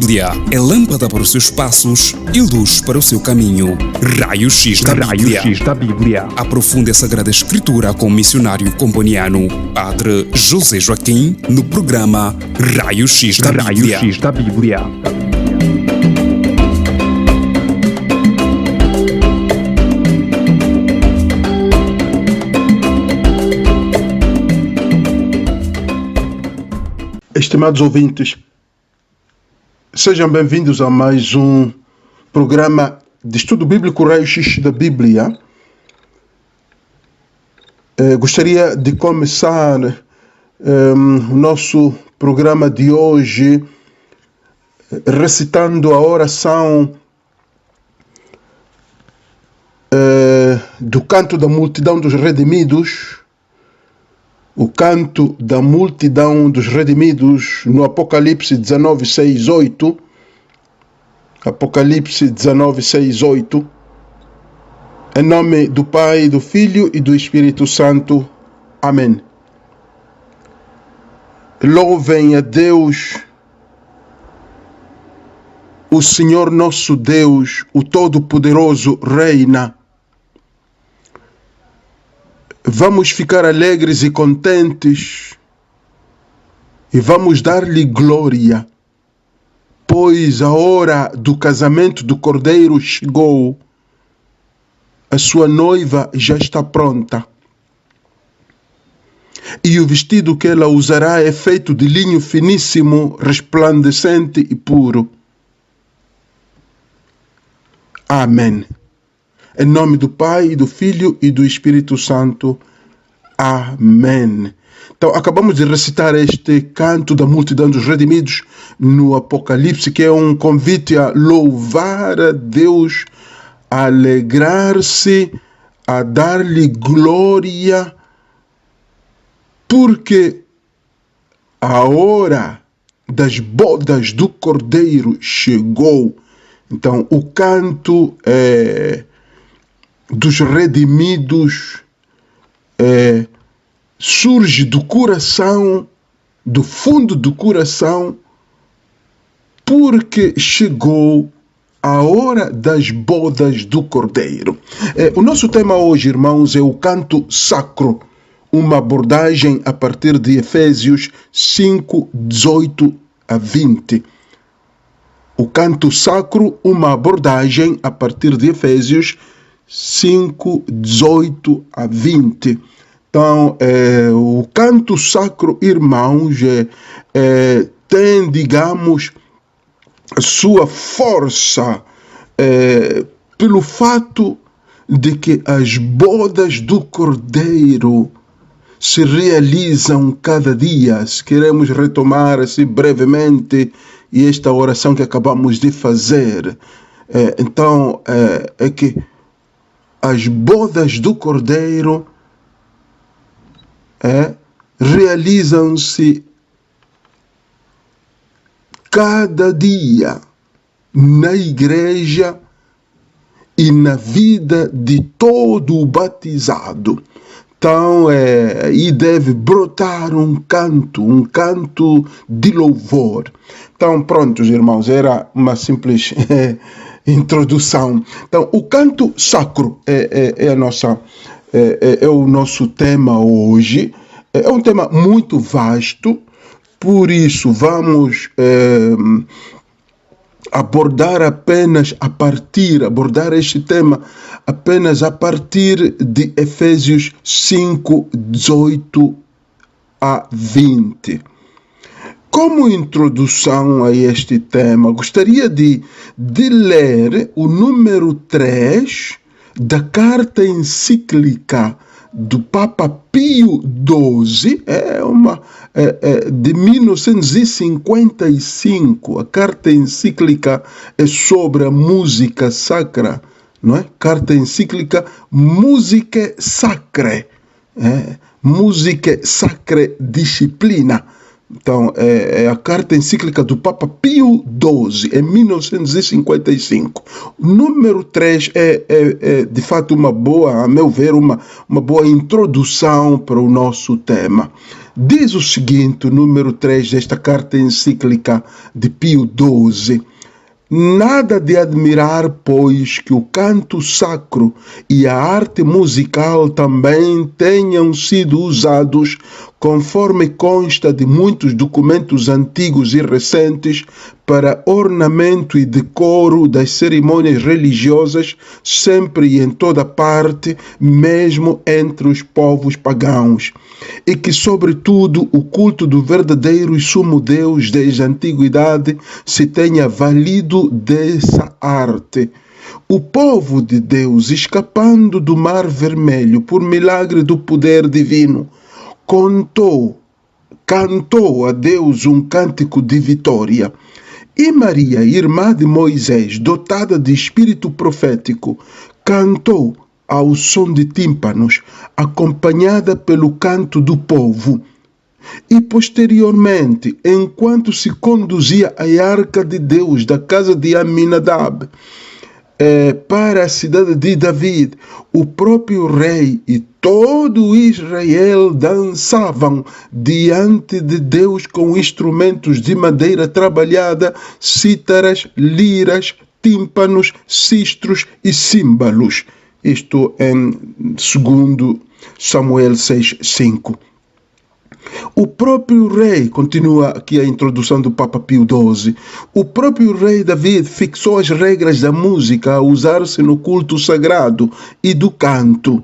Bíblia é lâmpada para os seus passos e luz para o seu caminho. Raio-X da Bíblia. Aprofunde a Sagrada Escritura com o missionário comboniano, Padre José Joaquim, no programa Raio-X da Bíblia. Estimados ouvintes, sejam bem-vindos a mais um programa de estudo bíblico Raio-X da Bíblia. Gostaria de começar o nosso programa de hoje recitando a oração do canto da multidão dos redimidos. O canto da multidão dos redimidos no Apocalipse 19, 6, 8. Apocalipse 19, 6, 8. Em nome do Pai, do Filho e do Espírito Santo. Amém. Louvem a Deus, o Senhor nosso Deus, o Todo-Poderoso reina. Vamos ficar alegres e contentes e vamos dar-lhe glória, pois a hora do casamento do Cordeiro chegou, a sua noiva já está pronta. E o vestido que ela usará é feito de linho finíssimo, resplandecente e puro. Amém. Em nome do Pai, do Filho e do Espírito Santo. Amém. Então, acabamos de recitar este canto da multidão dos redimidos no Apocalipse, que é um convite a louvar a Deus, a alegrar-se, a dar-lhe glória, porque a hora das bodas do Cordeiro chegou. Então, o canto dos redimidos surge do coração, do fundo do coração, porque chegou a hora das bodas do Cordeiro. O nosso tema hoje, irmãos, é o canto sacro, uma abordagem a partir de Efésios 5, 18 a 20. O canto sacro, uma abordagem a partir de Efésios 5, 18 a 20. Então, o canto sacro, irmãos, tem, digamos, a sua força pelo fato de que as bodas do Cordeiro se realizam cada dia. Se queremos retomar assim brevemente esta oração que acabamos de fazer, então é que as bodas do Cordeiro realizam-se cada dia na igreja e na vida de todo o batizado. Então, e deve brotar um canto de louvor. Então, prontos, irmãos, era uma simples introdução. Então, o canto sacro é o nosso tema hoje. É um tema muito vasto, por isso vamos abordar este tema apenas a partir de Efésios 5, 18 a 20. Como introdução a este tema, gostaria de ler o número 3 da carta encíclica do Papa Pio XII, de 1955. A carta encíclica é sobre a música sacra, não é? Carta encíclica Musicae Sacrae, Musicae Sacrae Disciplina. Então, é a carta encíclica do Papa Pio XII, em 1955. O número 3 é de fato uma boa, a meu ver, uma boa introdução para o nosso tema. Diz o seguinte, o número 3 desta carta encíclica de Pio XII: nada de admirar, pois, que o canto sacro e a arte musical também tenham sido usados, conforme consta de muitos documentos antigos e recentes, para ornamento e decoro das cerimônias religiosas, sempre e em toda parte, mesmo entre os povos pagãos. E que, sobretudo, o culto do verdadeiro e sumo Deus desde a antiguidade se tenha valido dessa arte. O povo de Deus, escapando do Mar Vermelho por milagre do poder divino, cantou a Deus um cântico de vitória. E Maria, irmã de Moisés, dotada de espírito profético, cantou ao som de tímpanos, acompanhada pelo canto do povo. E posteriormente, enquanto se conduzia a arca de Deus da casa de Aminadab para a cidade de David, o próprio rei e todo Israel dançavam diante de Deus com instrumentos de madeira trabalhada, cítaras, liras, tímpanos, sistros e símbolos. Isto em 2 Samuel 6:5. O próprio rei, continua aqui a introdução do Papa Pio XII, o próprio rei David fixou as regras da música a usar-se no culto sagrado e do canto.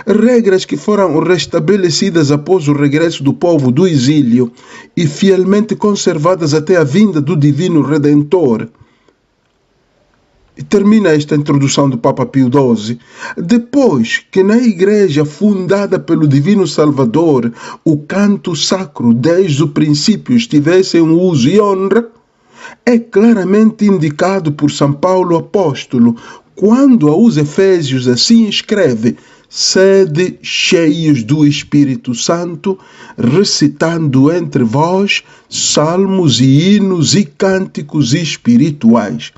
Regras que foram restabelecidas após o regresso do povo do exílio e fielmente conservadas até a vinda do Divino Redentor. E termina esta introdução do Papa Pio XII. Depois que na igreja fundada pelo Divino Salvador o canto sacro desde o princípio estivesse em uso e honra, é claramente indicado por São Paulo apóstolo, quando aos Efésios assim escreve: sede cheios do Espírito Santo, recitando entre vós salmos e hinos e cânticos espirituais.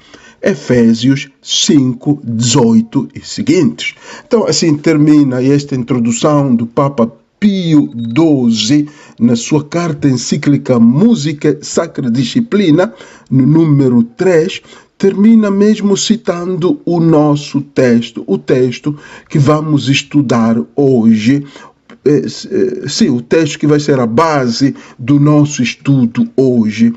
Efésios 5, 18 e seguintes. Então, assim termina esta introdução do Papa Pio XII na sua carta encíclica Música Sacra Disciplina, no número 3, termina mesmo citando o nosso texto, o texto que vamos estudar hoje. Sim, o texto que vai ser a base do nosso estudo hoje.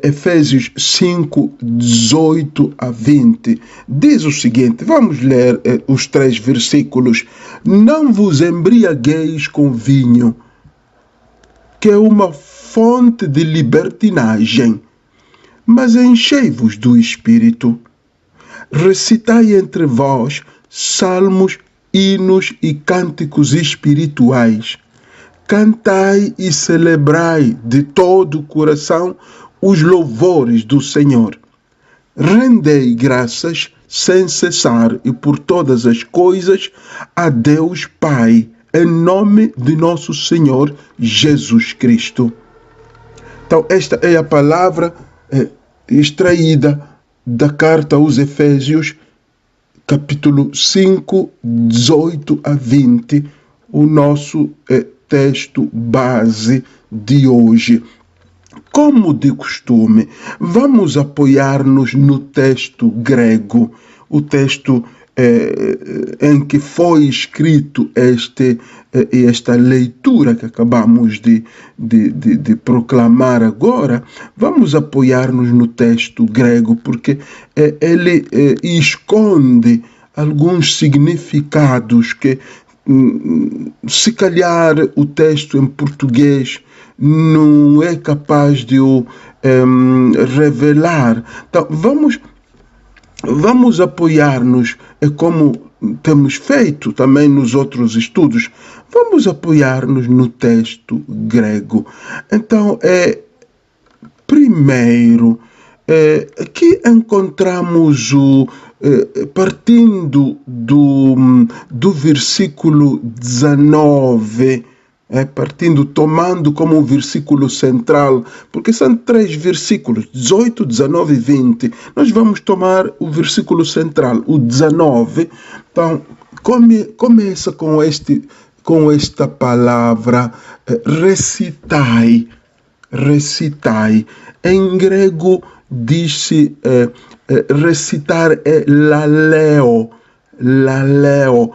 Efésios 5, 18 a 20, diz o seguinte, vamos ler os 3 versículos. Não vos embriagueis com vinho, que é uma fonte de libertinagem, mas enchei-vos do Espírito. Recitai entre vós salmos, hinos e cânticos espirituais. Cantai e celebrai de todo o coração os louvores do Senhor. Rendei graças sem cessar e por todas as coisas a Deus Pai, em nome de nosso Senhor Jesus Cristo. Então, esta é a palavra extraída da carta aos Efésios, capítulo 5, 18 a 20, o nosso texto base de hoje. Como de costume, vamos apoiar-nos no texto grego, o texto em que foi escrito esta leitura que acabamos de proclamar agora. Vamos apoiar-nos no texto grego, porque ele esconde alguns significados que, se calhar, o texto em português não é capaz de o revelar. Então, vamos apoiar-nos, como temos feito também nos outros estudos, vamos apoiar-nos no texto grego. Então, primeiro, aqui encontramos partindo do versículo 19, tomando como um versículo central, porque são 3 versículos, 18, 19 e 20. Nós vamos tomar o versículo central, o 19. Então, começa com esta palavra, recitai. Recitai. Em grego diz-se recitar é laleo. Laleo.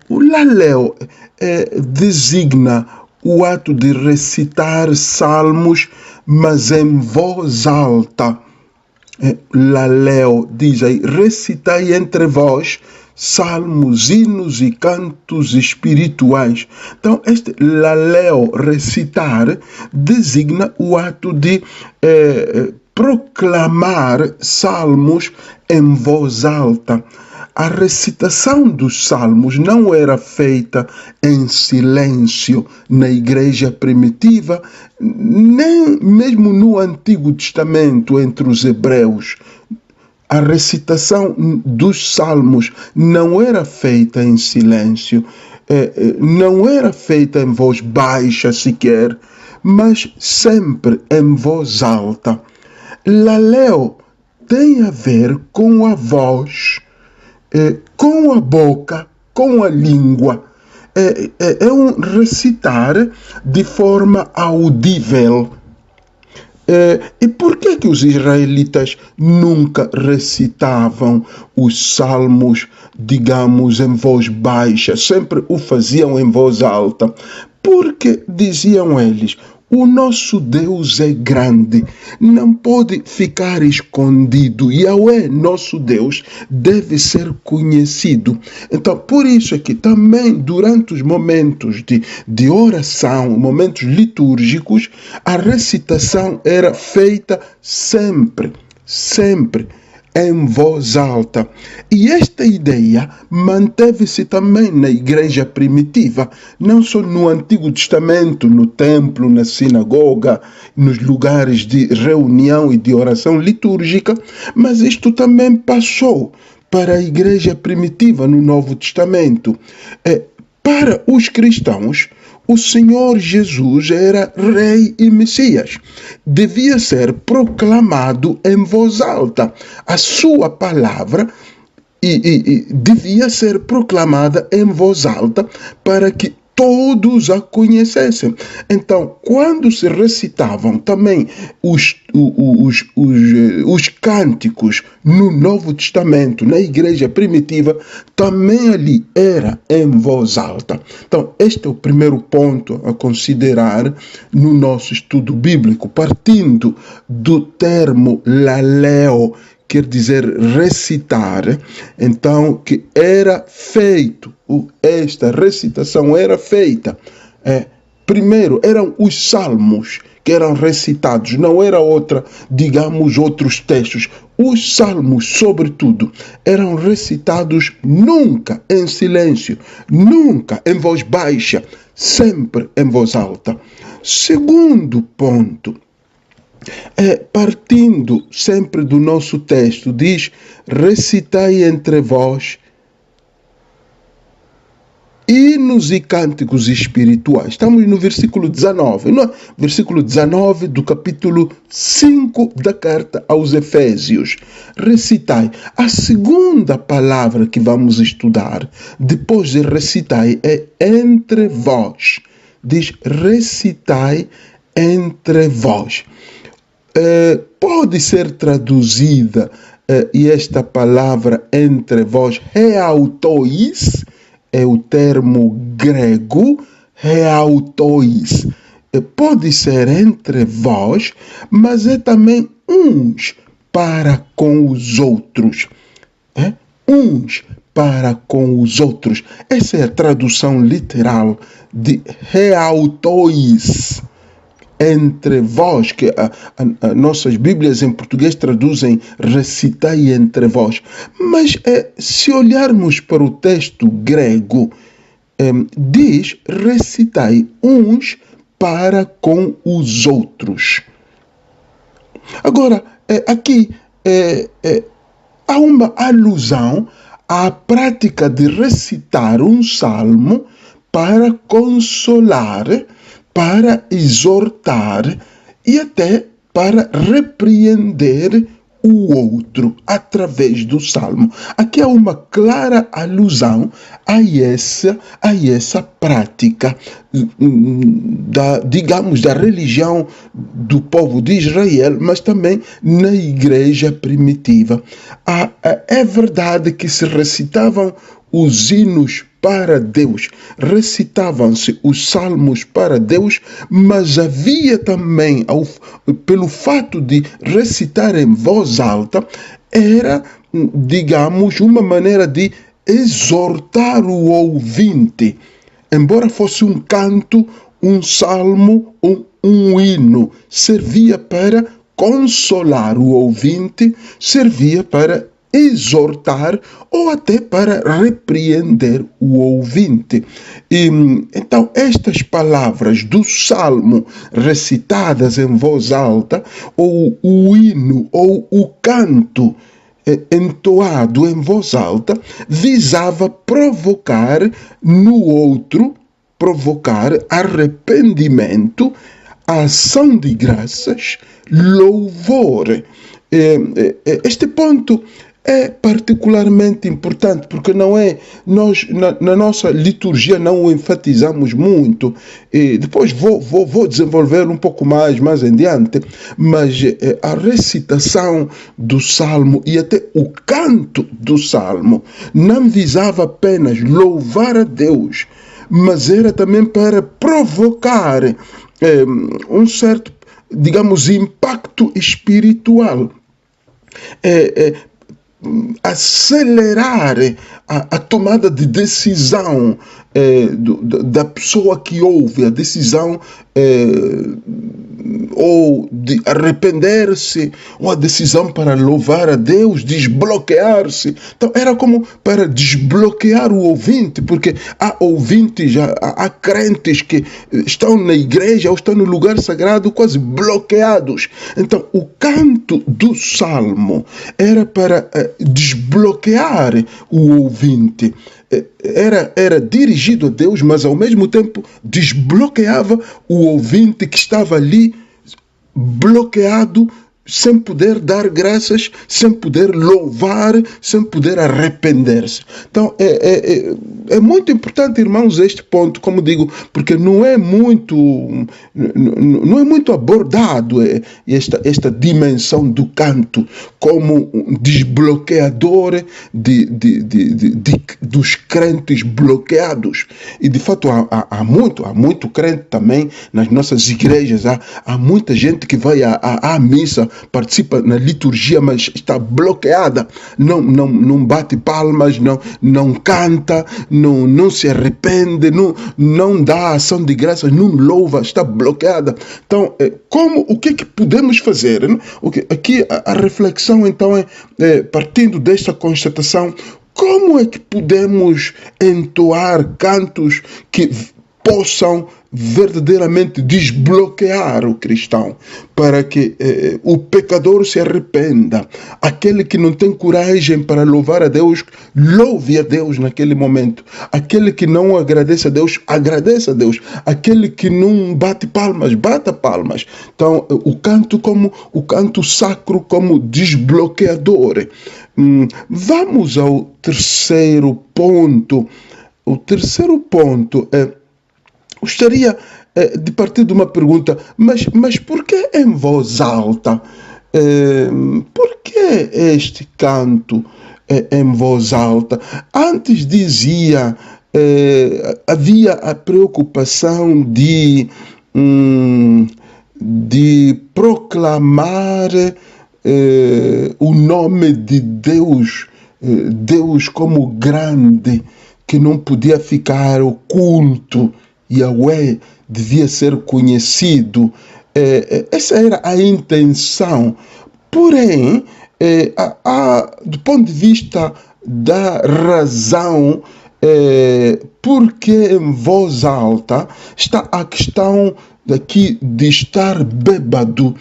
O laleo designa o ato de recitar salmos, mas em voz alta. Laleo diz aí, recitai entre vós salmos, hinos e cantos espirituais. Então, este laleo, recitar, designa o ato de proclamar salmos em voz alta. A recitação dos salmos não era feita em silêncio na igreja primitiva, nem mesmo no Antigo Testamento entre os hebreus. A recitação dos salmos não era feita em silêncio, não era feita em voz baixa sequer, mas sempre em voz alta. Laleo tem a ver com a voz, com a boca, com a língua. É um recitar de forma audível. E por que os israelitas nunca recitavam os salmos, digamos, em voz baixa? Sempre o faziam em voz alta. Porque, diziam eles, o nosso Deus é grande, não pode ficar escondido. Yahweh, nosso Deus, deve ser conhecido. Então, por isso é que também durante os momentos de oração, momentos litúrgicos, a recitação era feita sempre em voz alta. E esta ideia manteve-se também na igreja primitiva, não só no Antigo Testamento, no templo, na sinagoga, nos lugares de reunião e de oração litúrgica, mas isto também passou para a igreja primitiva no Novo Testamento. Para os cristãos, o Senhor Jesus era Rei e Messias. Devia ser proclamado em voz alta. A sua palavra devia ser proclamada em voz alta para que todos a conhecessem. Então, quando se recitavam também os cânticos no Novo Testamento, na igreja primitiva, também ali era em voz alta. Então, este é o primeiro ponto a considerar no nosso estudo bíblico, partindo do termo laleo, quer dizer recitar, então que era feito, esta recitação era feita. Primeiro eram os salmos que eram recitados, não era outros textos. Os salmos, sobretudo, eram recitados nunca em silêncio, nunca em voz baixa, sempre em voz alta. Segundo ponto, partindo sempre do nosso texto, diz: recitai entre vós hinos e cânticos espirituais. Estamos no versículo 19, não é? Versículo 19 do capítulo 5 da carta aos Efésios. Recitai. A segunda palavra que vamos estudar, depois de recitai, é entre vós. Diz: recitai entre vós. Pode ser traduzida, e esta palavra entre vós, reautois, é o termo grego, reautois. Pode ser entre vós, mas é também uns para com os outros. Uns para com os outros. Essa é a tradução literal de reautois. Entre vós, que nossas Bíblias em português traduzem recitai entre vós. Mas se olharmos para o texto grego, diz recitai uns para com os outros. Agora, aqui há uma alusão à prática de recitar um salmo para consolar, para exortar e até para repreender o outro através do salmo. Aqui há uma clara alusão a essa prática da religião do povo de Israel, mas também na igreja primitiva. É verdade que se recitavam os hinos para Deus, recitavam-se os salmos para Deus, mas havia também, pelo fato de recitar em voz alta, era, digamos, uma maneira de exortar o ouvinte. Embora fosse um canto, um salmo ou um hino, servia para consolar o ouvinte, servia para exortar ou até para repreender o ouvinte. Então, estas palavras do salmo recitadas em voz alta, ou o hino, ou o canto entoado em voz alta, visava provocar no outro, provocar arrependimento, ação de graças, louvor. Este ponto é particularmente importante porque nós na nossa liturgia não o enfatizamos muito. Depois vou desenvolver um pouco mais adiante, mas a recitação do salmo e até o canto do salmo não visava apenas louvar a Deus, mas era também para provocar um certo, digamos, impacto espiritual. Acelerar a tomada de decisão da pessoa que ouve, a decisão ou de arrepender-se, ou a decisão para louvar a Deus, desbloquear-se. Então era como para desbloquear o ouvinte, porque há ouvintes, há crentes que estão na igreja ou estão no lugar sagrado quase bloqueados. Então o canto do salmo era para desbloquear o ouvinte. Era dirigido a Deus, mas ao mesmo tempo desbloqueava o ouvinte que estava ali bloqueado, sem poder dar graças, sem poder louvar, sem poder arrepender-se. Então é muito importante, irmãos, este ponto, como digo, porque não é muito abordado esta dimensão do canto como um desbloqueador dos crentes bloqueados. E de fato há muito crente também nas nossas igrejas, há muita gente que vai à missa, participa na liturgia, mas está bloqueada, não bate palmas, não canta, não se arrepende, não dá ação de graças, não louva, está bloqueada. Então, o que podemos fazer? Aqui a reflexão então é partindo desta constatação, como é que podemos entoar cantos que possam verdadeiramente desbloquear o cristão, para que o pecador se arrependa. Aquele que não tem coragem para louvar a Deus, louve a Deus naquele momento. Aquele que não agradece a Deus, agradeça a Deus. Aquele que não bate palmas, bata palmas. Então, o canto sacro como desbloqueador. Vamos ao terceiro ponto. O terceiro ponto é, gostaria de partir de uma pergunta, mas por que em voz alta? Por que este canto em voz alta? Antes dizia, havia a preocupação de proclamar o nome de Deus, Deus como grande, que não podia ficar oculto. Yahweh devia ser conhecido. Essa era a intenção. Porém, do ponto de vista da razão, porque em voz alta está a questão daqui de estar bêbado.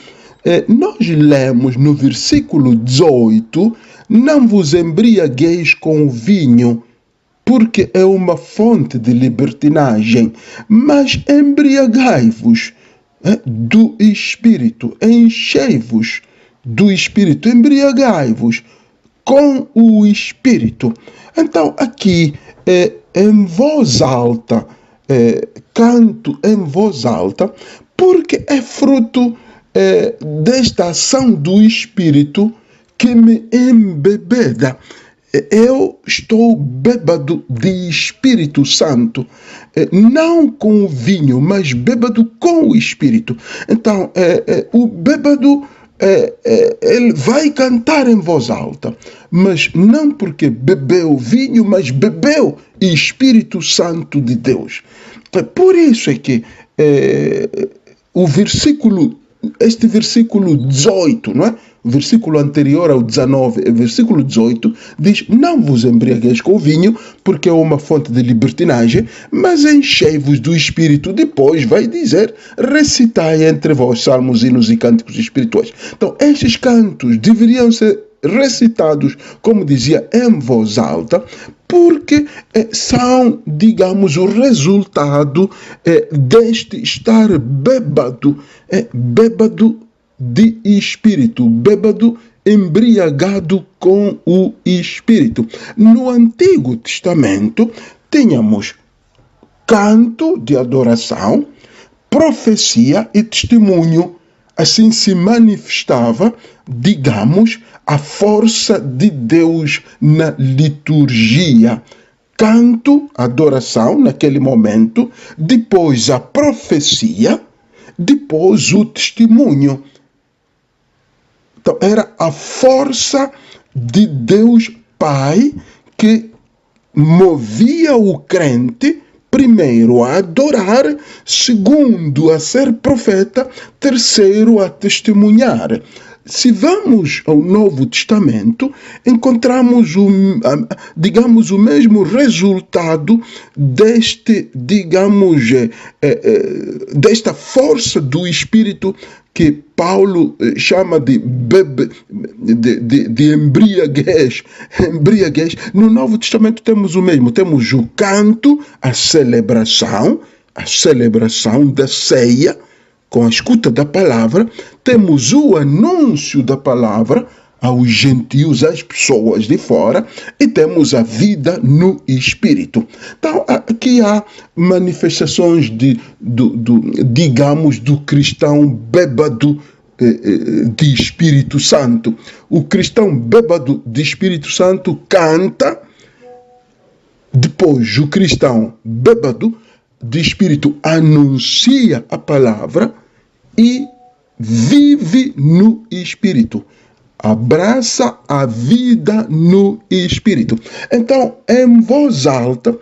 Nós lemos no versículo 18: não vos embriagueis com o vinho, porque é uma fonte de libertinagem, mas embriagai-vos do Espírito, enchei-vos do Espírito, embriagai-vos com o Espírito. Então, aqui, em voz alta, canto em voz alta, porque é fruto desta ação do Espírito que me embebeda. Eu estou bêbado de Espírito Santo, não com o vinho, mas bêbado com o Espírito. Então, o bêbado, ele vai cantar em voz alta, mas não porque bebeu vinho, mas bebeu Espírito Santo de Deus. Por isso é que este versículo 18, não é? O versículo anterior ao 19, versículo 18, diz: não vos embriagueis com o vinho, porque é uma fonte de libertinagem, mas enchei-vos do Espírito. Depois vai dizer: recitai entre vós salmos, hinos e cânticos espirituais. Então, estes cantos deveriam ser recitados, como dizia, em voz alta, porque são, digamos, o resultado deste estar bêbado de Espírito, bêbado, embriagado com o Espírito. No Antigo Testamento, tínhamos canto de adoração, profecia e testemunho. Assim se manifestava, digamos, a força de Deus na liturgia. Canto, adoração naquele momento, depois a profecia, depois o testemunho. Então, era a força de Deus Pai que movia o crente, primeiro a adorar, segundo a ser profeta, terceiro a testemunhar. Se vamos ao Novo Testamento, encontramos digamos, o mesmo resultado desta força do Espírito que Paulo chama de embriaguez. No Novo Testamento temos o mesmo. Temos o canto, a celebração da ceia, com a escuta da palavra. Temos o anúncio da palavra aos gentios, às pessoas de fora, e temos a vida no Espírito. Então, aqui há manifestações digamos, do cristão bêbado de Espírito Santo. O cristão bêbado de Espírito Santo canta, depois o cristão bêbado de Espírito anuncia a palavra e vive no Espírito. Abraça a vida no Espírito. Então, em voz alta,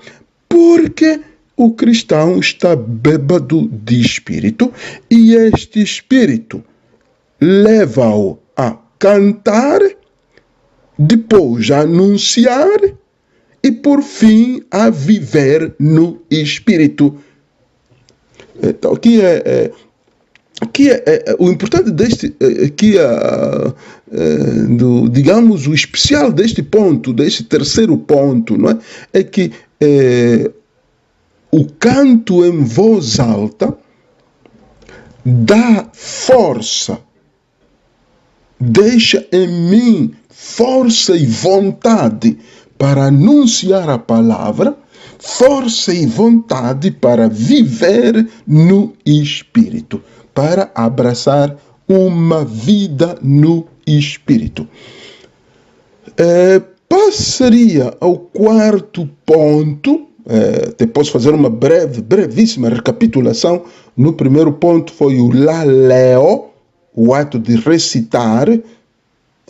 porque o cristão está bêbado de Espírito e este Espírito leva-o a cantar, depois a anunciar e, por fim, a viver no Espírito. Então, o importante digamos, o especial deste ponto, deste terceiro ponto, não é? É que o canto em voz alta dá força, deixa em mim força e vontade para anunciar a palavra, força e vontade para viver no Espírito, para abraçar uma vida no Espírito. Passaria ao quarto ponto. Posso fazer uma brevíssima recapitulação. No primeiro ponto foi o laleo, o ato de recitar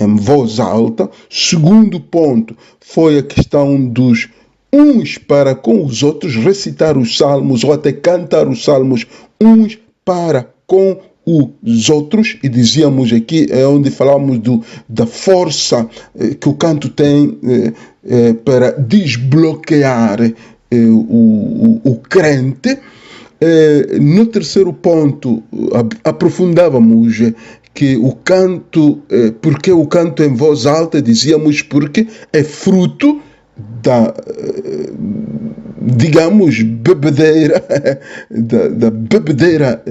em voz alta. Segundo ponto foi a questão dos uns para com os outros, recitar os salmos ou até cantar os salmos uns para com os outros, e dizíamos aqui, é onde falamos da força que o canto tem para desbloquear o crente. No terceiro ponto, aprofundávamos que o canto, porque o canto em voz alta, dizíamos porque é fruto da, digamos, bebedeira, da bebedeira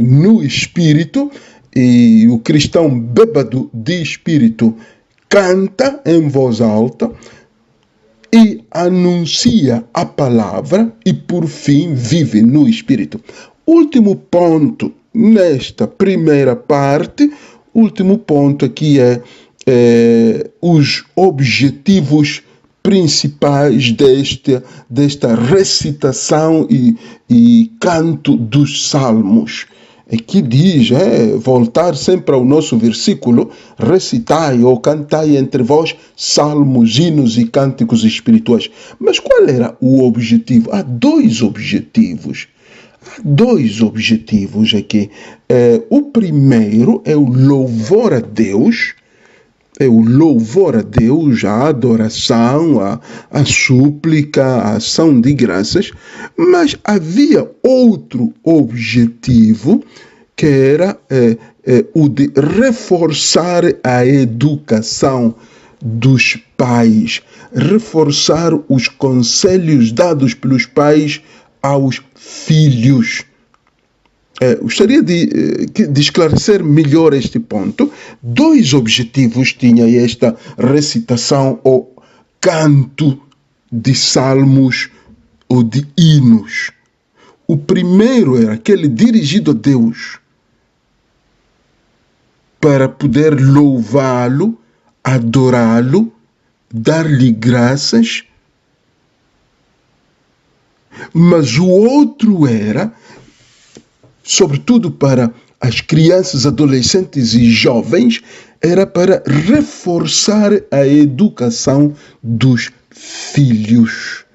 no espírito, e o cristão bêbado de espírito canta em voz alta e anuncia a palavra e, por fim, vive no espírito. Último ponto nesta primeira parte, último ponto aqui é os objetivos principais desta recitação e canto dos salmos. Aqui diz, voltar sempre ao nosso versículo, recitai ou cantai entre vós salmos, hinos e cânticos espirituais. Mas qual era o objetivo? Há dois objetivos. Aqui. O primeiro é o louvor a Deus, a adoração, a súplica, a ação de graças, mas havia outro objetivo que era o de reforçar a educação dos pais, reforçar os conselhos dados pelos pais aos filhos. Gostaria de esclarecer melhor este ponto. Dois objetivos tinha esta recitação ou canto de salmos ou de hinos. O primeiro era aquele dirigido a Deus, para poder louvá-lo, adorá-lo, dar-lhe graças. Mas o outro era, sobretudo para as crianças, adolescentes e jovens, era para reforçar a educação dos filhos.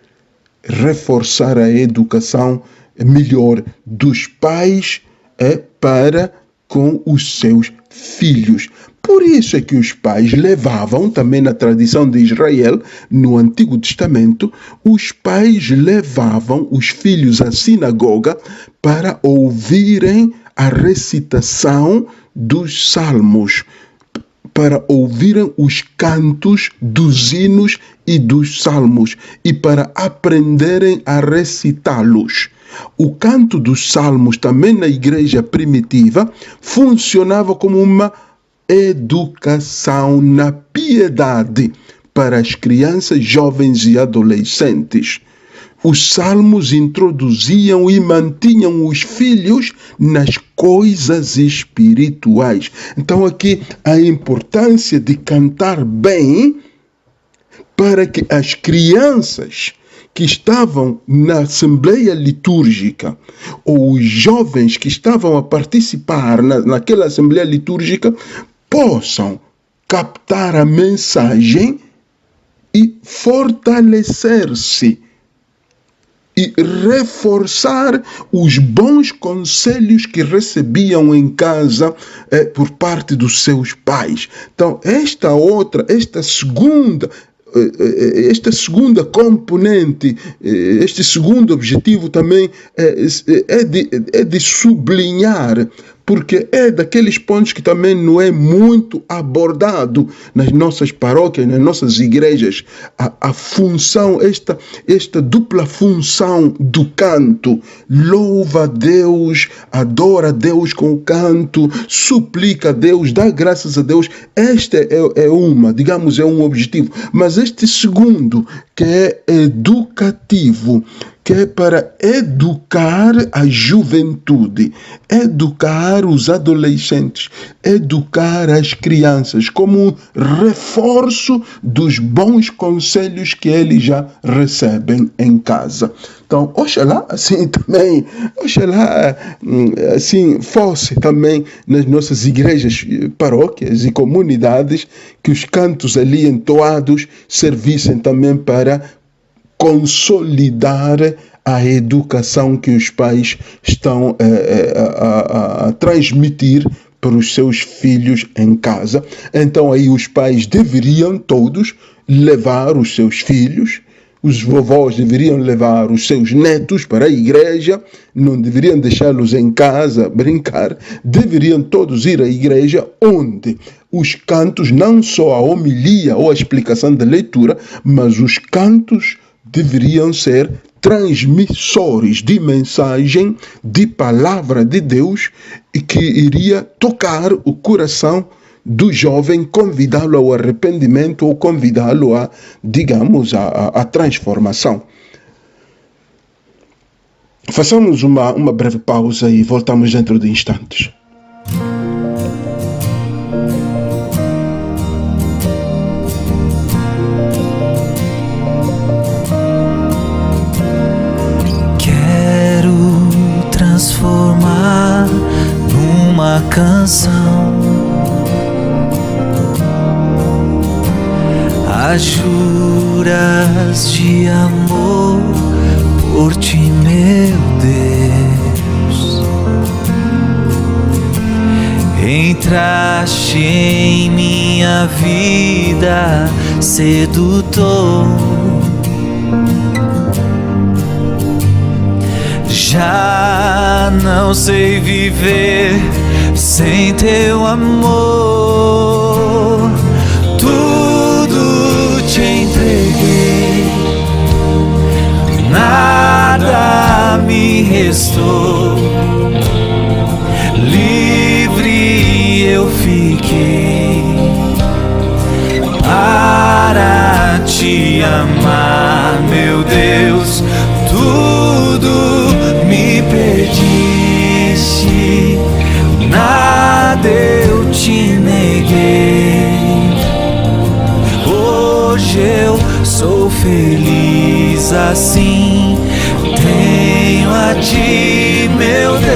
Reforçar a educação melhor dos pais para com os seus filhos. Por isso é que os pais levavam, também na tradição de Israel, no Antigo Testamento, os pais levavam os filhos à sinagoga para ouvirem a recitação dos salmos, para ouvirem os cantos dos hinos e dos salmos e para aprenderem a recitá-los. O canto dos salmos, também na igreja primitiva, funcionava como uma educação na piedade para as crianças, jovens e adolescentes. Os salmos introduziam e mantinham os filhos nas coisas espirituais. Então aqui a importância de cantar bem para que as crianças que estavam na assembleia litúrgica ou os jovens que estavam a participar naquela assembleia litúrgica possam captar a mensagem e fortalecer-se e reforçar os bons conselhos que recebiam em casa por parte dos seus pais. Então, esta segunda componente, este segundo objetivo também é de sublinhar, porque é daqueles pontos que também não é muito abordado nas nossas paróquias, nas nossas igrejas, a função, esta dupla função do canto. Louva a Deus, adora a Deus com o canto, suplica a Deus, dá graças a Deus. Este é um objetivo. Mas este segundo, que é educativo, que é para educar a juventude, educar os adolescentes, educar as crianças, como um reforço dos bons conselhos que eles já recebem em casa. Então, oxalá assim fosse também nas nossas igrejas, paróquias e comunidades, que os cantos ali entoados servissem também para consolidar a educação que os pais estão a transmitir para os seus filhos em casa. Então aí os pais deveriam todos levar os seus filhos, os vovós deveriam levar os seus netos para a igreja, não deveriam deixá-los em casa brincar, deveriam todos ir à igreja onde os cantos, não só a homilia ou a explicação da leitura, mas os cantos deveriam ser transmissores de mensagem, de palavra de Deus, e que iria tocar o coração do jovem, convidá-lo ao arrependimento ou convidá-lo a, digamos, a transformação. Façamos uma breve pausa e voltamos dentro de instantes. Quero transformar numa canção as juras de amor por ti, meu Deus. Entraste em minha vida, sedutor. Já não sei viver sem teu amor. Tudo te entreguei, nada me restou. Livre eu fiquei para te amar, meu Deus. Tudo me pediste, nada eu te neguei. Hoje eu sou feliz assim, tenho a ti, meu Deus.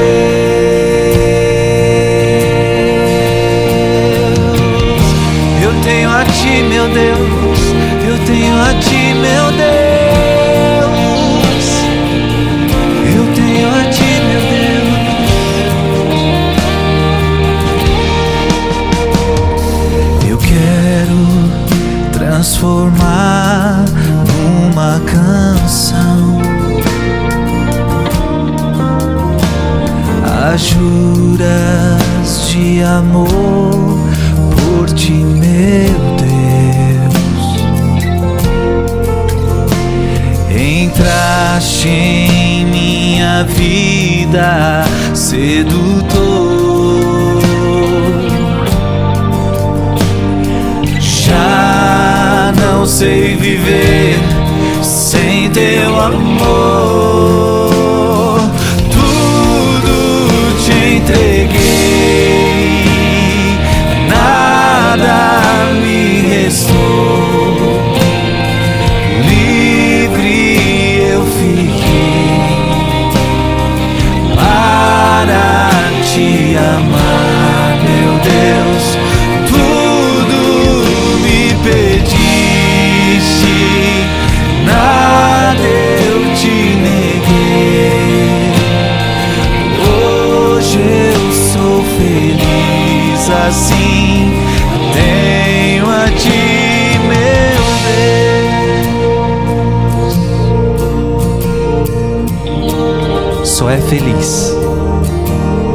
Eu tenho a ti, meu Deus. Eu tenho a ti, meu Deus. Eu tenho a ti, meu Deus. Eu quero transformar numa canção as juras de amor por ti, meu Deus. Entraste em minha vida, sedutor. Já não sei viver sem teu amor. Tudo te entreguei, nada me restou. Livre eu fiquei para te amar, meu Deus. Tudo me pediste, nada eu te neguei. Hoje eu sou feliz assim, tenho a ti, meu Deus. Só é feliz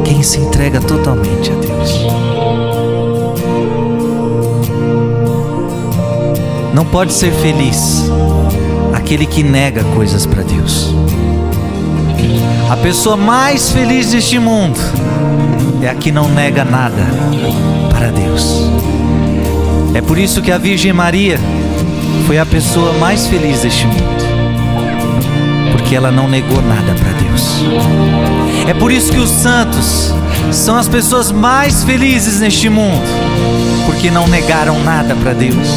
quem se entrega totalmente a Deus. Não pode ser feliz aquele que nega coisas para Deus. A pessoa mais feliz deste mundo é a que não nega nada para Deus. É por isso que a Virgem Maria foi a pessoa mais feliz deste mundo, porque ela não negou nada para Deus. É por isso que os santos são as pessoas mais felizes neste mundo, porque não negaram nada para Deus.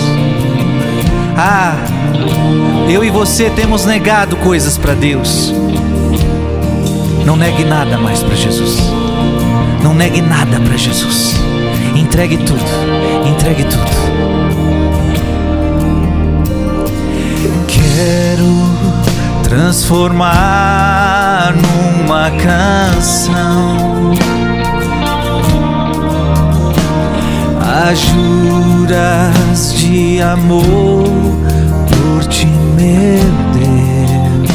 Ah, eu e você temos negado coisas para Deus. Não negue nada mais para Jesus. Não negue nada para Jesus. Entregue tudo. Entregue tudo. Quero transformar numa canção as juras de amor por ti, meu Deus.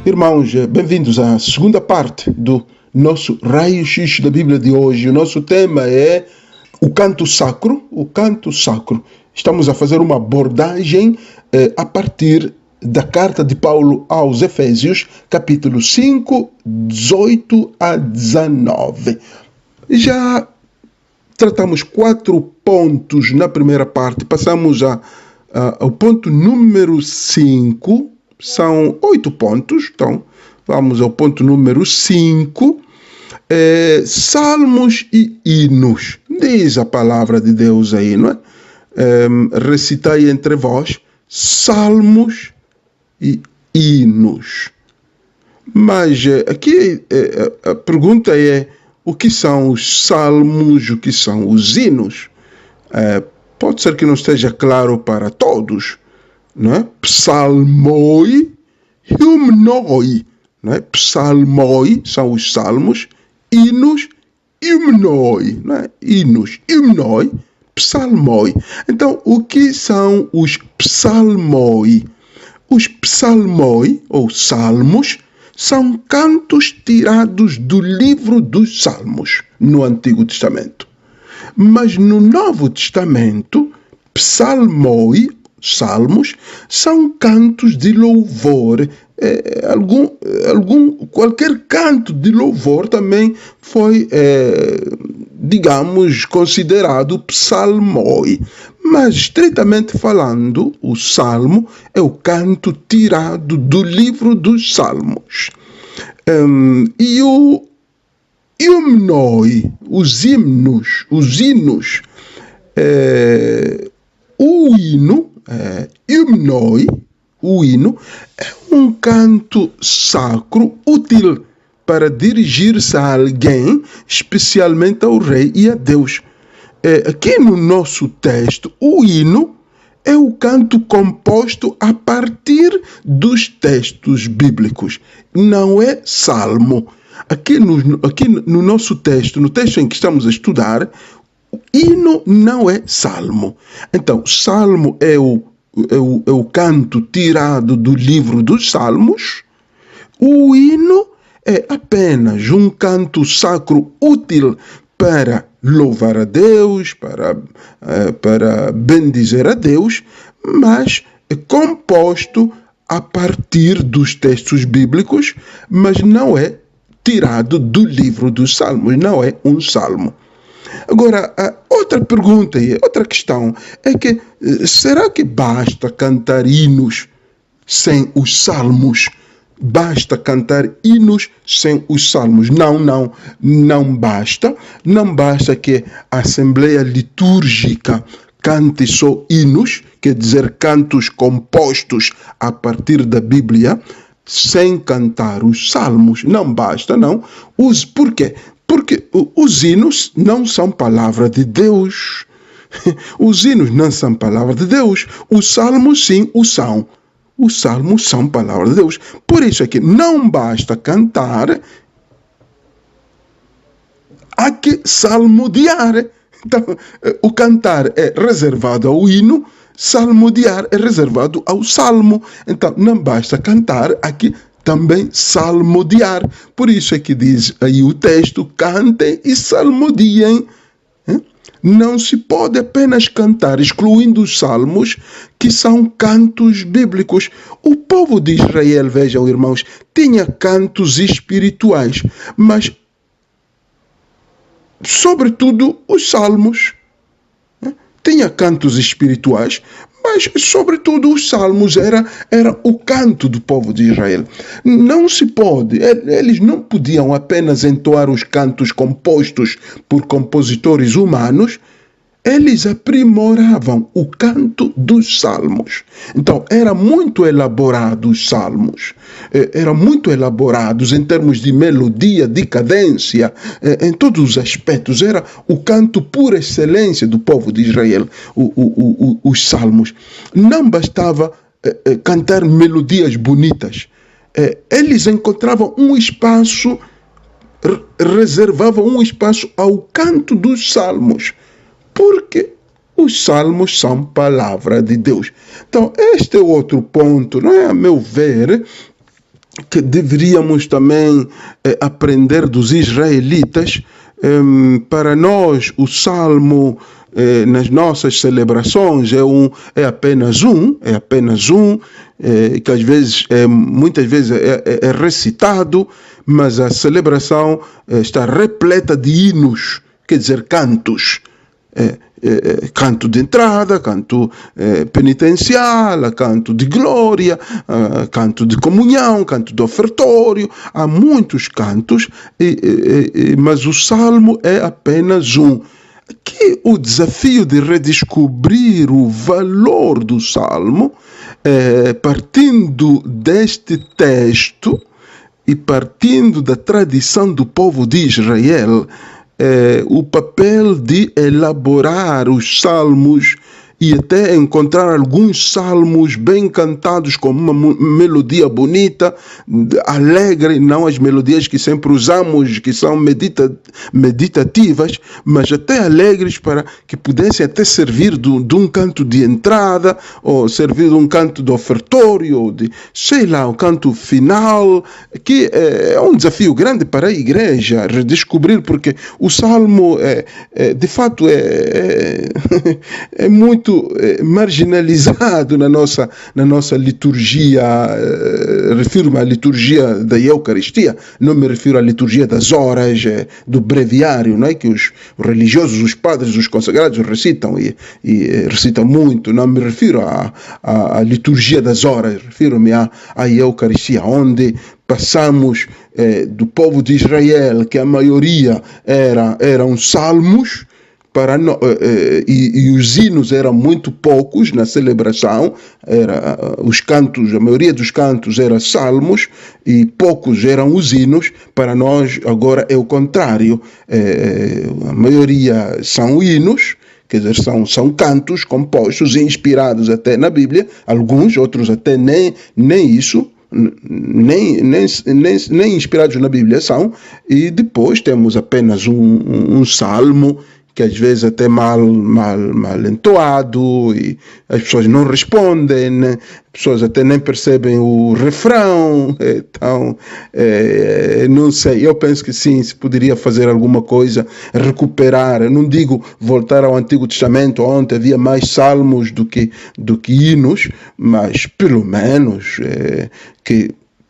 Irmãos, bem-vindos à segunda parte do nosso Raio-X da Bíblia de hoje. O nosso tema é o canto sacro. Estamos a fazer uma abordagem a partir da carta de Paulo aos Efésios, capítulo 5, 18 a 19. Já tratamos 4 pontos na primeira parte, passamos ao ponto número 5, são 8 pontos, então vamos ao ponto número 5, salmos e hinos. Diz a palavra de Deus aí, não é? Recitai entre vós salmos e hinos. Mas aqui a pergunta é: o que são os salmos, o que são os hinos? Pode ser que não esteja claro para todos, não é? Psalmoi e hymnoi, não é? Psalmoi são os salmos, hinos, hymnoi, não é? Hinos, hymnoi, psalmoi. Então, o que são os psalmoi? Os psalmoi, ou salmos, são cantos tirados do livro dos Salmos, no Antigo Testamento. Mas no Novo Testamento, psalmoi, salmos, são cantos de louvor. Qualquer canto de louvor também foi, digamos, considerado psalmoi. Mas, estritamente falando, o salmo é o canto tirado do livro dos Salmos. E o hymnoi, os hinos, o hino, hymnoi, o hino, é um canto sacro útil para dirigir-se a alguém, especialmente ao rei e a Deus. Aqui no nosso texto, o hino é o canto composto a partir dos textos bíblicos. Não é salmo. Aqui no nosso texto, no texto em que estamos a estudar, o hino não é salmo. Então, salmo é o canto tirado do livro dos Salmos. O hino é apenas um canto sacro útil para louvar a Deus, para bendizer a Deus, mas é composto a partir dos textos bíblicos, mas não é tirado do livro dos Salmos, não é um salmo. Agora, a outra pergunta e outra questão é que será que basta cantar hinos sem os salmos? Basta cantar hinos sem os salmos? Não basta. Não basta que a Assembleia Litúrgica cante só hinos, quer dizer, cantos compostos a partir da Bíblia, sem cantar os salmos. Não basta, não. Por quê? Porque os hinos não são palavra de Deus. Os hinos não são palavra de Deus. Os salmos, sim, o são. Os salmos são palavra de Deus. Por isso é que não basta cantar, há que salmodiar. Então, o cantar é reservado ao hino, salmodiar é reservado ao salmo. Então, não basta cantar, há que também salmodiar. Por isso é que diz aí o texto: cantem e salmodiem. Não se pode apenas cantar, excluindo os salmos, que são cantos bíblicos. O povo de Israel, vejam, irmãos, tinha cantos espirituais, mas, sobretudo, os salmos. Tinha cantos espirituais, mas, sobretudo, os salmos era o canto do povo de Israel. Não se pode, eles não podiam apenas entoar os cantos compostos por compositores humanos, eles aprimoravam o canto dos salmos. Então, era muito elaborado os salmos, eram muito elaborados em termos de melodia, de cadência, em todos os aspectos. Era o canto por excelência do povo de Israel, os salmos. Não bastava cantar melodias bonitas. Eles encontravam um espaço, reservavam um espaço ao canto dos salmos, porque os salmos são palavra de Deus. Então, este é outro ponto, não é, a meu ver, que deveríamos também aprender dos israelitas, Para nós, o salmo nas nossas celebrações é apenas um, que às vezes, muitas vezes é recitado, mas a celebração está repleta de hinos, quer dizer, cantos. Canto de entrada, canto penitencial, canto de glória, canto de comunhão, canto de ofertório. Há muitos cantos, mas o salmo é apenas um. Aqui o desafio de redescobrir o valor do salmo, partindo deste texto e partindo da tradição do povo de Israel, o papel de elaborar os salmos e até encontrar alguns salmos bem cantados com uma melodia bonita, alegre, não as melodias que sempre usamos, que são meditativas, mas até alegres, para que pudessem até servir de um canto de entrada, ou servir de um canto de ofertório, ou de, sei lá, um canto final, que é um desafio grande para a igreja redescobrir, porque o salmo de fato é muito marginalizado na nossa liturgia. Refiro-me à liturgia da Eucaristia, não me refiro à liturgia das horas, do breviário, não é? Que os religiosos, os padres, os consagrados recitam e recitam muito. Não me refiro à liturgia das horas, refiro-me à Eucaristia, onde passamos do povo de Israel, que a maioria eram salmos, e os hinos eram muito poucos na celebração. Os cantos, a maioria dos cantos eram salmos e poucos eram os hinos. Para nós agora é o contrário, a maioria são hinos, quer dizer, são cantos compostos e inspirados até na Bíblia, alguns, outros até nem isso, nem inspirados na Bíblia são, e depois temos apenas um salmo, que às vezes até mal entoado, e as pessoas não respondem, as pessoas até nem percebem o refrão. Então, não sei, eu penso que sim, se poderia fazer alguma coisa, recuperar. Eu não digo voltar ao Antigo Testamento, onde havia mais salmos do que hinos, mas pelo menos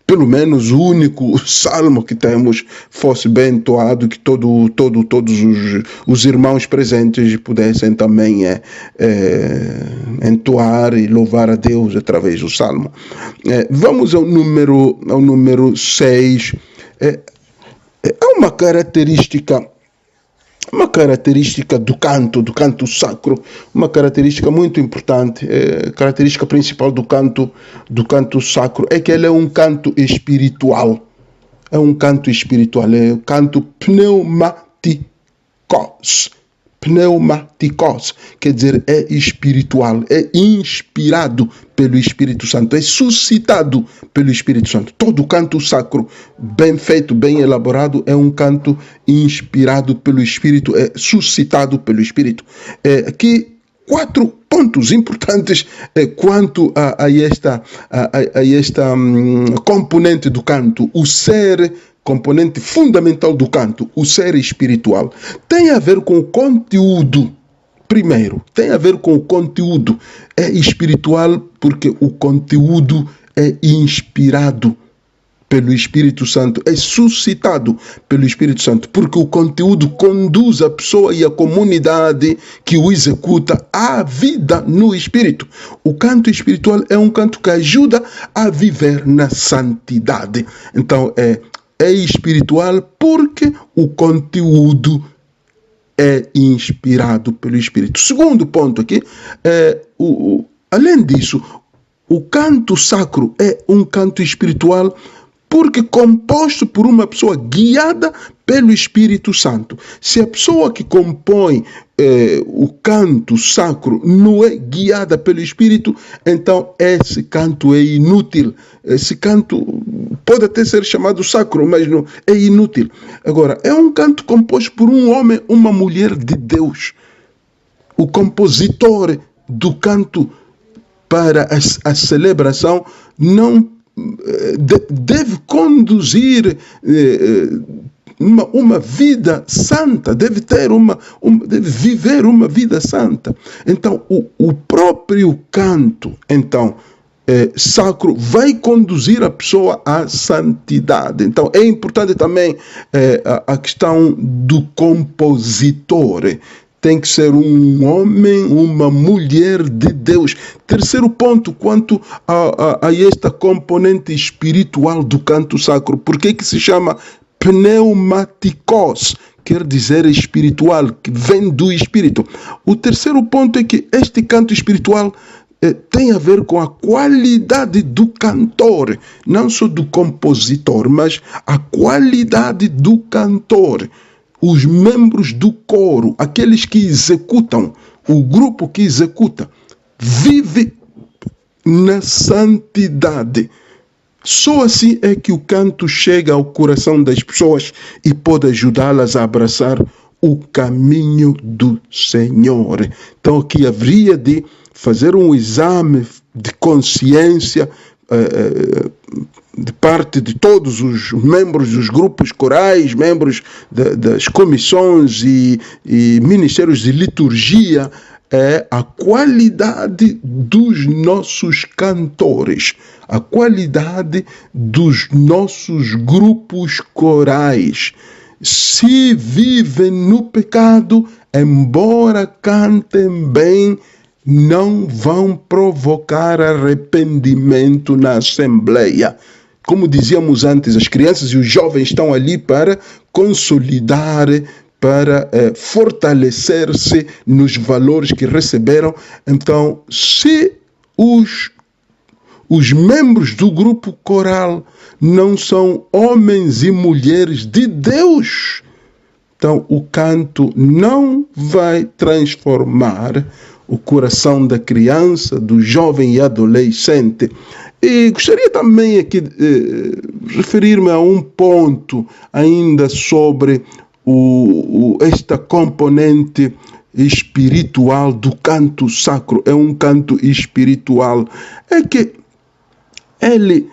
pelo menos o único salmo que temos fosse bem entoado, que todos os irmãos presentes pudessem também entoar e louvar a Deus através do salmo. Vamos ao número 6. Há uma característica do canto sacro, uma característica muito importante. A característica principal do canto sacro é que ele é um canto espiritual. É um canto pneumatikos. Pneumatikos, quer dizer, é espiritual, é inspirado pelo Espírito Santo, é suscitado pelo Espírito Santo. Todo canto sacro, bem feito, bem elaborado, é um canto inspirado pelo Espírito, é suscitado pelo Espírito. Aqui 4 pontos importantes quanto a esta componente do canto, o ser, componente fundamental do canto, o ser espiritual. Tem a ver com o conteúdo. Primeiro, tem a ver com o conteúdo. É espiritual porque o conteúdo é inspirado pelo Espírito Santo, é suscitado pelo Espírito Santo, porque o conteúdo conduz a pessoa e a comunidade que o executa à vida no Espírito. O canto espiritual é um canto que ajuda a viver na santidade. Então, é espiritual porque o conteúdo é inspirado pelo Espírito. Segundo ponto aqui, além disso, o canto sacro é um canto espiritual porque composto por uma pessoa guiada pelo Espírito Santo. Se a pessoa que compõe o canto sacro não é guiada pelo Espírito, então esse canto é inútil. Esse canto pode até ser chamado sacro, mas não é inútil. Agora, é um canto composto por um homem, uma mulher de Deus. O compositor do canto para a celebração não deve conduzir uma vida santa, deve viver uma vida santa. Então, o próprio canto, então, sacro vai conduzir a pessoa à santidade. Então, é importante também a questão do compositor. Tem que ser um homem, uma mulher de Deus. Terceiro ponto, quanto a esta componente espiritual do canto sacro. Por que se chama pneumatikos? Quer dizer espiritual, que vem do espírito. O terceiro ponto é que este canto espiritual tem a ver com a qualidade do cantor, não só do compositor, mas a qualidade do cantor. Os membros do coro, aqueles que executam, o grupo que executa, vive na santidade. Só assim é que o canto chega ao coração das pessoas e pode ajudá-las a abraçar o caminho do Senhor. Então aqui haveria de fazer um exame de consciência de parte de todos os membros dos grupos corais, membros das comissões e ministérios de liturgia, a qualidade dos nossos cantores, a qualidade dos nossos grupos corais. Se vivem no pecado, embora cantem bem, não vão provocar arrependimento na assembleia. Como dizíamos antes, as crianças e os jovens estão ali para consolidar, para fortalecer-se nos valores que receberam. Então, se os membros do grupo coral não são homens e mulheres de Deus, então o canto não vai transformar o coração da criança, do jovem e adolescente. E gostaria também aqui de referir-me a um ponto ainda sobre esta componente espiritual do canto sacro. É um canto espiritual. É que ele,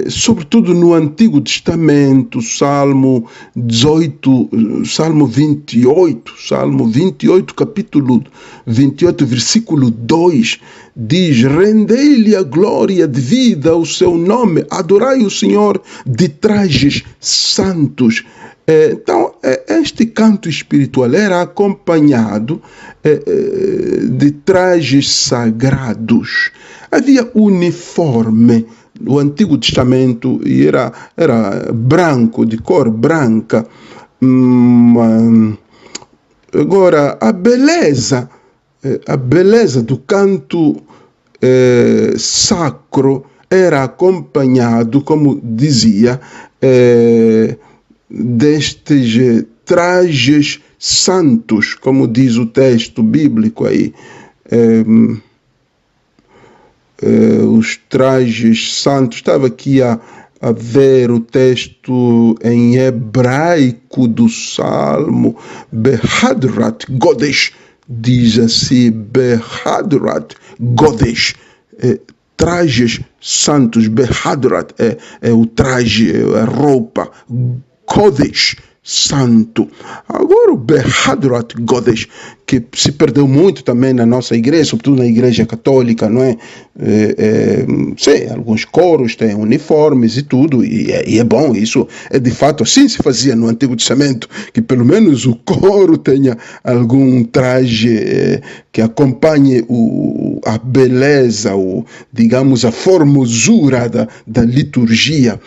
sobretudo no Antigo Testamento, Salmo 28, capítulo 28, versículo 2, diz: rendei-lhe a glória devida ao seu nome, adorai o Senhor de trajes santos. Então, este canto espiritual era acompanhado de trajes sagrados. Havia uniforme no Antigo Testamento e era branco, de cor branca. Agora, a beleza do canto sacro era acompanhado, como dizia, destes trajes santos, como diz o texto bíblico aí. Os trajes santos. Estava aqui a ver o texto em hebraico do Salmo. Behadrat Godesh, diz assim, Behadrat Godesh, trajes santos. Behadrat é o traje, a roupa. Kodesh, santo. Agora o Behadrat Godesh, que se perdeu muito também na nossa igreja, sobretudo na igreja católica, não é? Sim, alguns coros têm uniformes e tudo, e é bom, isso é de fato assim se fazia no Antigo Testamento, que pelo menos o coro tenha algum traje que acompanhe a beleza, digamos, a formosura da liturgia.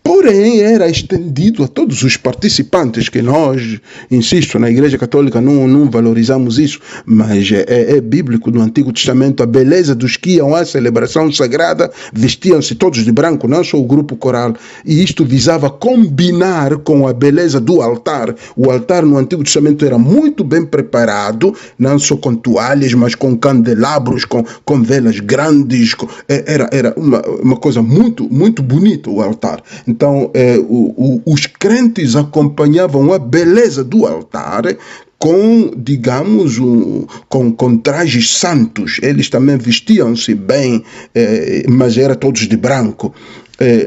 Porém, era estendido a todos os participantes, que nós, insisto, na Igreja Católica não valorizamos isso, mas é bíblico no Antigo Testamento. A beleza dos que iam à celebração sagrada vestiam-se todos de branco, não só o grupo coral, e isto visava combinar com a beleza do altar. O altar no Antigo Testamento era muito bem preparado, não só com toalhas, mas com candelabros, com velas grandes. Era uma coisa muito, muito bonita o altar. Então, os crentes acompanhavam a beleza do altar com, digamos, com trajes santos. Eles também vestiam-se bem, mas eram todos de branco.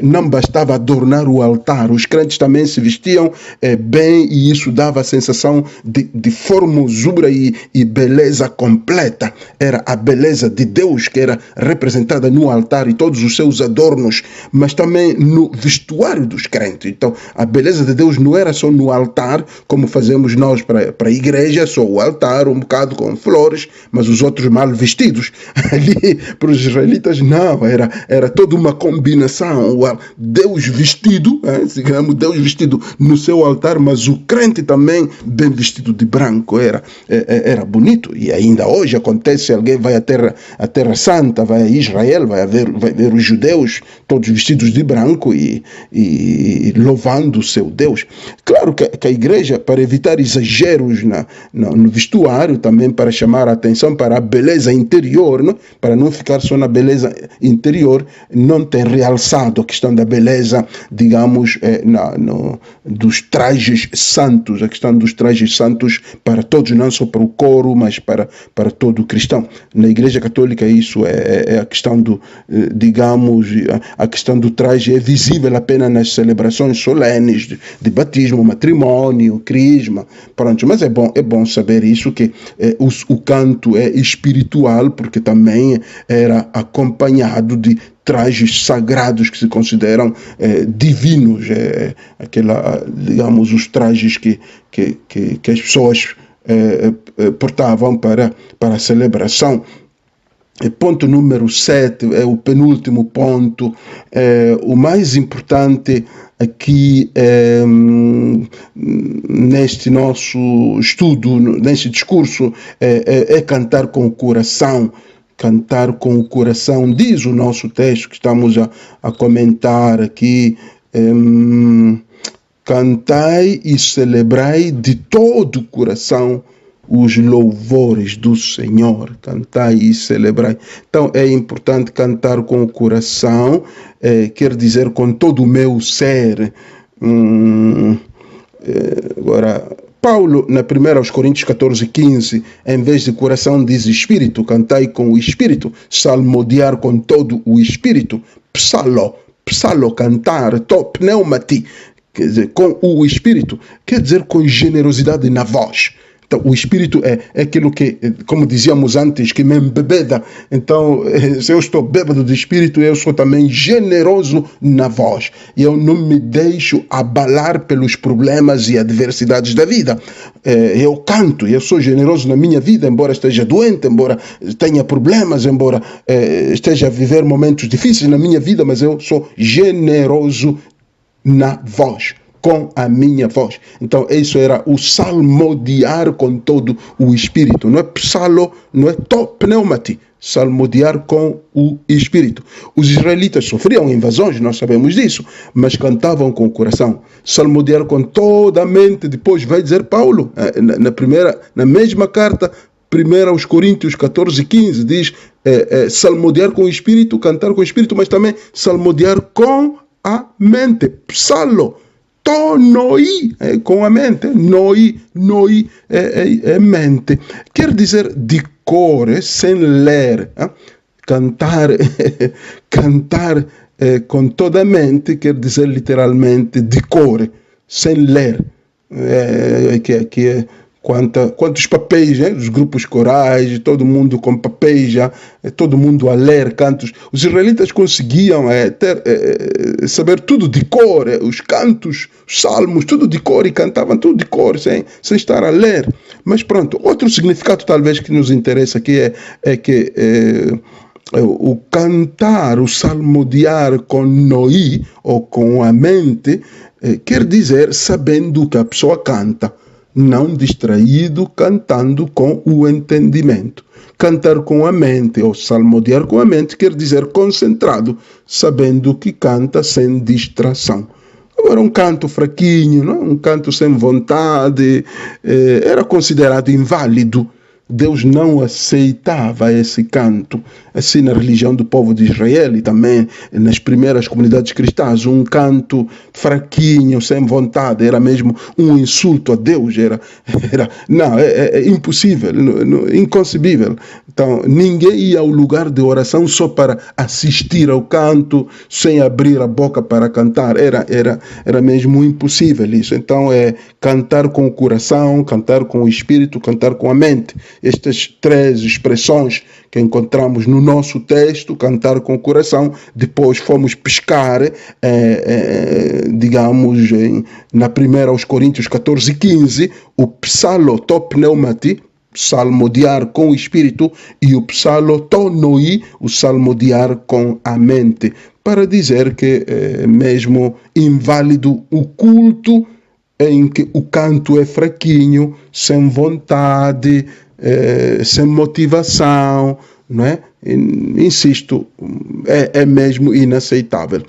não bastava adornar o altar, os crentes também se vestiam bem e isso dava a sensação de formosura e beleza completa. Era a beleza de Deus que era representada no altar e todos os seus adornos, mas também no vestuário dos crentes. Então, a beleza de Deus não era só no altar, como fazemos nós para a igreja, só o altar, um bocado com flores, mas os outros mal vestidos. Ali, para os israelitas, não, era toda uma combinação. Deus vestido, digamos, Deus vestido no seu altar, mas o crente também bem vestido de branco, era bonito. E ainda hoje acontece, alguém vai à Terra Santa, vai a Israel, vai ver os judeus todos vestidos de branco e louvando o seu Deus. Claro que a igreja, para evitar exageros no vestuário, também para chamar a atenção para a beleza interior, não? Para não ficar só na beleza interior, não tem realçado a questão da beleza, digamos, dos trajes santos, a questão dos trajes santos para todos, não só para o coro, mas para todo cristão. Na Igreja Católica isso é a questão digamos, a questão do traje é visível apenas nas celebrações solenes de batismo, matrimônio, crisma, pronto. Mas é bom saber isso, que o canto é espiritual, porque também era acompanhado de trajes sagrados que se consideram divinos, digamos, os trajes que as pessoas portavam para a celebração. Ponto número 7 é o penúltimo ponto. O mais importante aqui neste nosso estudo, neste discurso, é cantar com o coração. Cantar com o coração, diz o nosso texto que estamos a comentar aqui. Cantai e celebrai de todo o coração os louvores do Senhor. Cantai e celebrai. Então é importante cantar com o coração, quer dizer com todo o meu ser. Agora, Paulo, na 1 Coríntios 14:15, em vez de coração diz espírito, cantai com o espírito, salmodiar com todo o espírito, psalo, cantar, pneumati, quer dizer, com o espírito, quer dizer com generosidade na voz. Então, o espírito é aquilo que, como dizíamos antes, que me embebeda. Então, se eu estou bêbado de espírito, eu sou também generoso na voz. E eu não me deixo abalar pelos problemas e adversidades da vida. Eu canto, eu sou generoso na minha vida, embora esteja doente, embora tenha problemas, embora esteja a viver momentos difíceis na minha vida, mas eu sou generoso na voz, com a minha voz. Então, isso era o salmodiar com todo o espírito. Não é psalo, não é pneumati. Salmodiar com o espírito. Os israelitas sofriam invasões, nós sabemos disso, mas cantavam com o coração. Salmodiar com toda a mente. Depois vai dizer Paulo, na mesma carta, 1 aos Coríntios 14:15, diz salmodiar com o espírito, cantar com o espírito, mas também salmodiar com a mente. Psalo. Noi, com a mente, noi é mente. Quer dizer de cor, sem ler. Cantar com toda a mente quer dizer literalmente de cor, sem ler. Aqui é quantos papéis, os grupos corais, todo mundo com papéis, todo mundo a ler cantos. Os israelitas conseguiam saber tudo de cor, os cantos, os salmos, tudo de cor, e cantavam tudo de cor, sem estar a ler. Mas pronto, outro significado talvez que nos interessa aqui é que o cantar, o salmodiar com noi, ou com a mente, quer dizer sabendo que a pessoa canta, não distraído, cantando com o entendimento. Cantar com a mente, ou salmodiar com a mente, quer dizer concentrado, sabendo que canta sem distração. Agora, um canto fraquinho, não? Um canto sem vontade, era considerado inválido. Deus não aceitava esse canto. Assim, na religião do povo de Israel e também nas primeiras comunidades cristãs, um canto fraquinho, sem vontade, era mesmo um insulto a Deus. É impossível, inconcebível. Então, ninguém ia ao lugar de oração só para assistir ao canto, sem abrir a boca para cantar. Era mesmo impossível isso. Então, cantar com o coração, cantar com o espírito, cantar com a mente. Estas três expressões que encontramos no nosso texto, cantar com o coração. Depois fomos pescar, na primeira aos Coríntios 14:15, o psalotopneumati, salmodiar com o espírito, e o psalotonoi, o salmodiar com a mente, para dizer que é mesmo inválido o culto em que o canto é fraquinho, sem vontade, sem motivação, não é? Insisto, é mesmo inaceitável.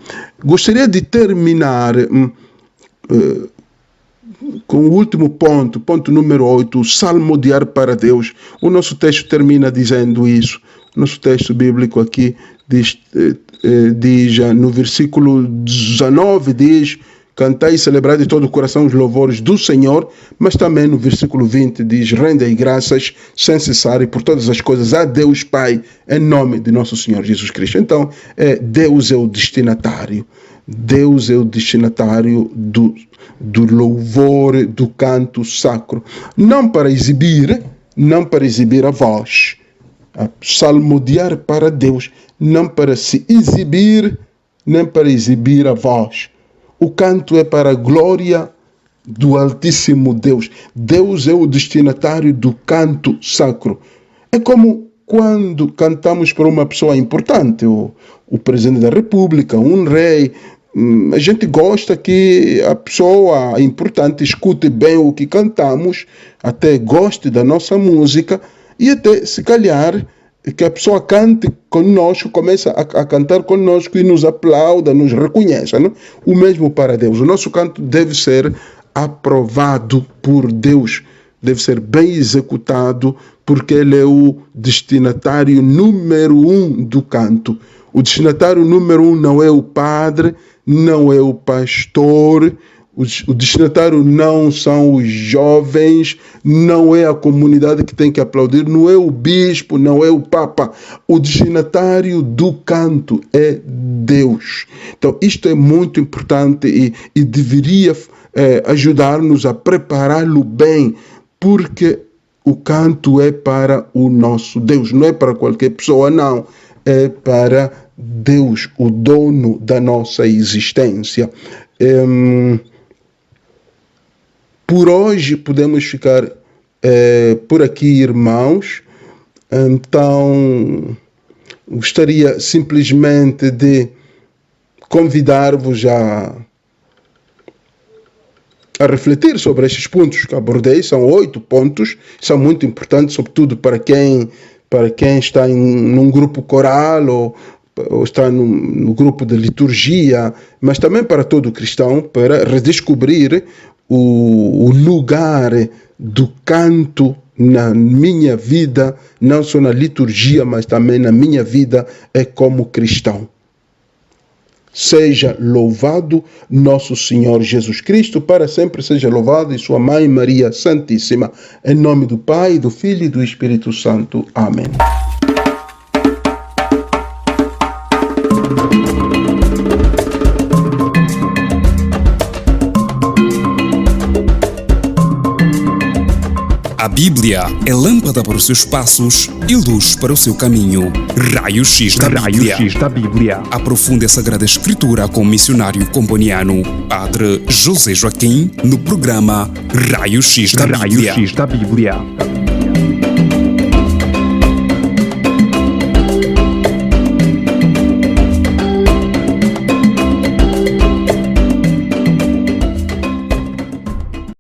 Gostaria de terminar com o último ponto número 8, salmodiar para Deus. O nosso texto termina dizendo isso. O nosso texto bíblico aqui diz no versículo 19, diz: cantai e celebrai de todo o coração os louvores do Senhor, mas também no versículo 20 diz: rendei graças sem cessar e por todas as coisas a Deus Pai, em nome de nosso Senhor Jesus Cristo. Então, Deus é o destinatário. Deus é o destinatário do louvor, do canto sacro. Não para exibir a voz. Salmodiar para Deus, não para se exibir, nem para exibir a voz. O canto é para a glória do Altíssimo Deus. Deus é o destinatário do canto sacro. É como quando cantamos para uma pessoa importante, o presidente da República, um rei. A gente gosta que a pessoa importante escute bem o que cantamos, até goste da nossa música e até, se calhar, que a pessoa cante conosco, comece a cantar conosco e nos aplauda, nos reconheça. Não? O mesmo para Deus. O nosso canto deve ser aprovado por Deus, deve ser bem executado, porque Ele é o destinatário número 1 do canto. O destinatário número 1 não é o padre, não é o pastor, o destinatário não são os jovens, não é a comunidade que tem que aplaudir, não é o bispo, não é o papa. O destinatário do canto é Deus. Então, isto é muito importante e deveria ajudar-nos a prepará-lo bem, porque o canto é para o nosso Deus, não é para qualquer pessoa, não. É para Deus, o dono da nossa existência. Por hoje podemos ficar por aqui, irmãos. Então, gostaria simplesmente de convidar-vos a refletir sobre estes pontos que abordei. São 8 pontos, são muito importantes, sobretudo para quem está num grupo coral ou está no grupo de liturgia, mas também para todo cristão, para redescobrir o lugar do canto na minha vida, não só na liturgia, mas também na minha vida como cristão. Seja louvado nosso Senhor Jesus Cristo, para sempre seja louvado, e sua Mãe Maria Santíssima, em nome do Pai, do Filho e do Espírito Santo. Amém. A Bíblia é lâmpada para os seus passos e luz para o seu caminho. Raio-X da Bíblia. Aprofunde a Sagrada Escritura com o missionário comboniano, Padre José Joaquim, no programa Raio-X da Bíblia.